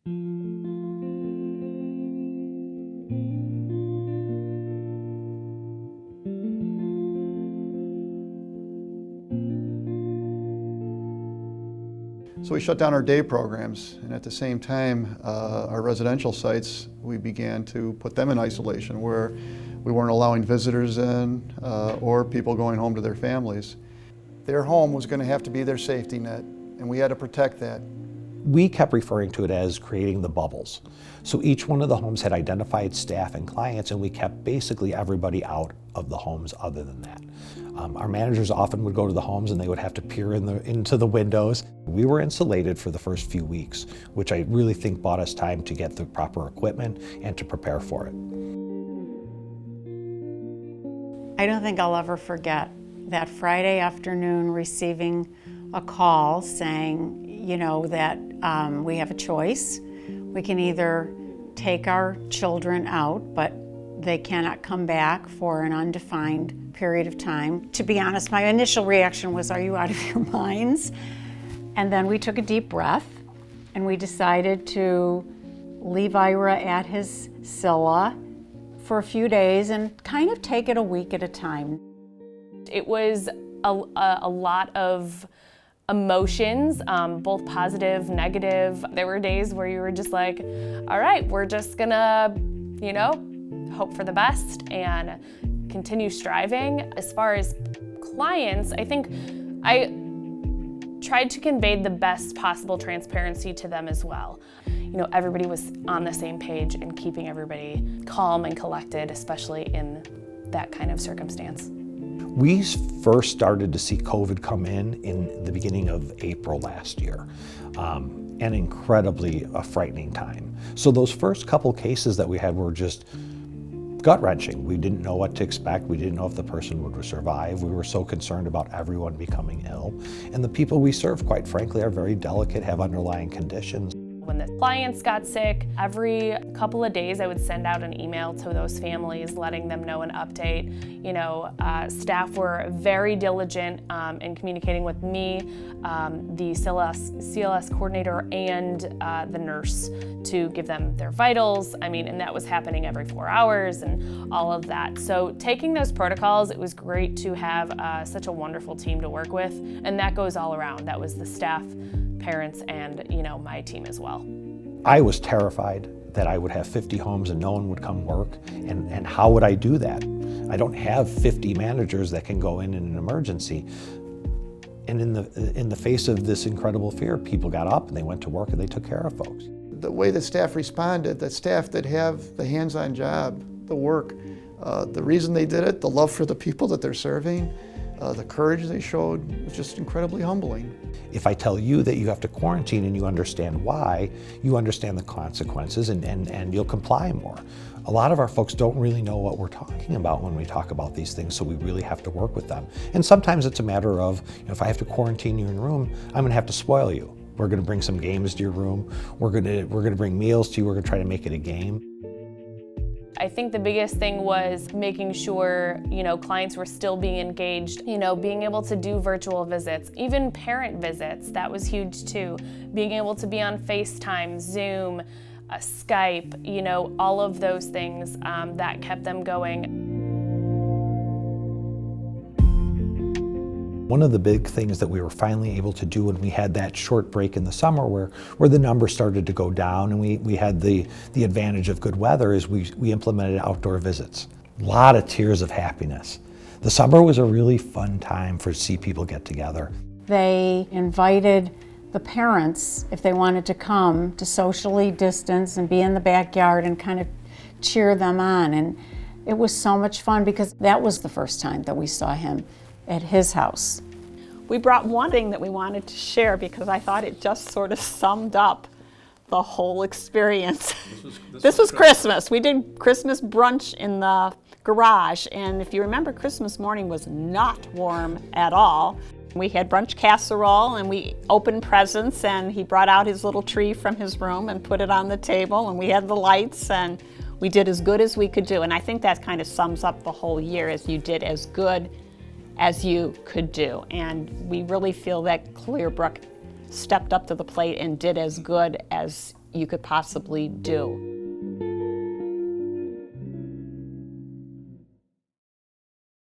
So we shut down our day programs, and at the same time, our residential sites, we began to put them in isolation where we weren't allowing visitors in or people going home to their families. Their home was going to have to be their safety net, and we had to protect that. We kept referring to it as creating the bubbles. So each one of the homes had identified staff and clients, and we kept basically everybody out of the homes other than that. Our managers often would go to the homes and they would have to peer into the windows. We were insulated for the first few weeks, which I really think bought us time to get the proper equipment and to prepare for it. I don't think I'll ever forget that Friday afternoon receiving a call saying, you know, that we have a choice. We can either take our children out, but they cannot come back for an undefined period of time. To be honest, my initial reaction was, are you out of your minds? And then we took a deep breath and we decided to leave Ira at his CILA for a few days and kind of take it a week at a time. It was a lot of emotions, both positive, negative. There were days where you were just like, all right, we're just gonna, you know, hope for the best and continue striving. As far as clients, I think I tried to convey the best possible transparency to them as well. You know, everybody was on the same page and keeping everybody calm and collected, especially in that kind of circumstance. We first started to see COVID come in the beginning of April last year. An incredibly frightening time. So those first couple cases that we had were just gut-wrenching. We didn't know what to expect. We didn't know if the person would survive. We were so concerned about everyone becoming ill. And the people we serve, quite frankly, are very delicate, have underlying conditions. When the clients got sick, every couple of days I would send out an email to those families letting them know an update. You know, staff were very diligent in communicating with me, the CILAs coordinator, and the nurse to give them their vitals. I mean, and that was happening every 4 hours and all of that. So taking those protocols, it was great to have such a wonderful team to work with, and that goes all around. That was the staff, parents, and, you know, my team as well. I was terrified that I would have 50 homes and no one would come work, and how would I do that? I don't have 50 managers that can go in an emergency. And in the face of this incredible fear, people got up and they went to work and they took care of folks. The way that staff responded, the staff that have the hands-on job, the work, the reason they did it, the love for the people that they're serving, the courage they showed was just incredibly humbling. If I tell you that you have to quarantine and you understand why, you understand the consequences and you'll comply more. A lot of our folks don't really know what we're talking about when we talk about these things, so we really have to work with them. And sometimes it's a matter of, you know, if I have to quarantine you in a room, I'm gonna have to spoil you. We're gonna bring some games to your room. We're gonna bring meals to you. We're gonna try to make it a game. I think the biggest thing was making sure, you know, clients were still being engaged, you know, being able to do virtual visits, even parent visits, that was huge too. Being able to be on FaceTime, Zoom, Skype, you know, all of those things that kept them going. One of the big things that we were finally able to do when we had that short break in the summer where the numbers started to go down and we had the advantage of good weather is we implemented outdoor visits. A lot of tears of happiness. The summer was a really fun time to see people get together. They invited the parents, if they wanted to come, to socially distance and be in the backyard and kind of cheer them on. And it was so much fun because that was the first time that we saw him at his house. We brought one thing that we wanted to share because I thought it just sort of summed up the whole experience. This was Christmas. We did Christmas brunch in the garage, and if you remember, Christmas morning was not warm at all. We had brunch casserole and we opened presents, and he brought out his little tree from his room and put it on the table, and we had the lights, and we did as good as we could do. And I think that kind of sums up the whole year, as you did as good as you could do. And we really feel that Clearbrook stepped up to the plate and did as good as you could possibly do.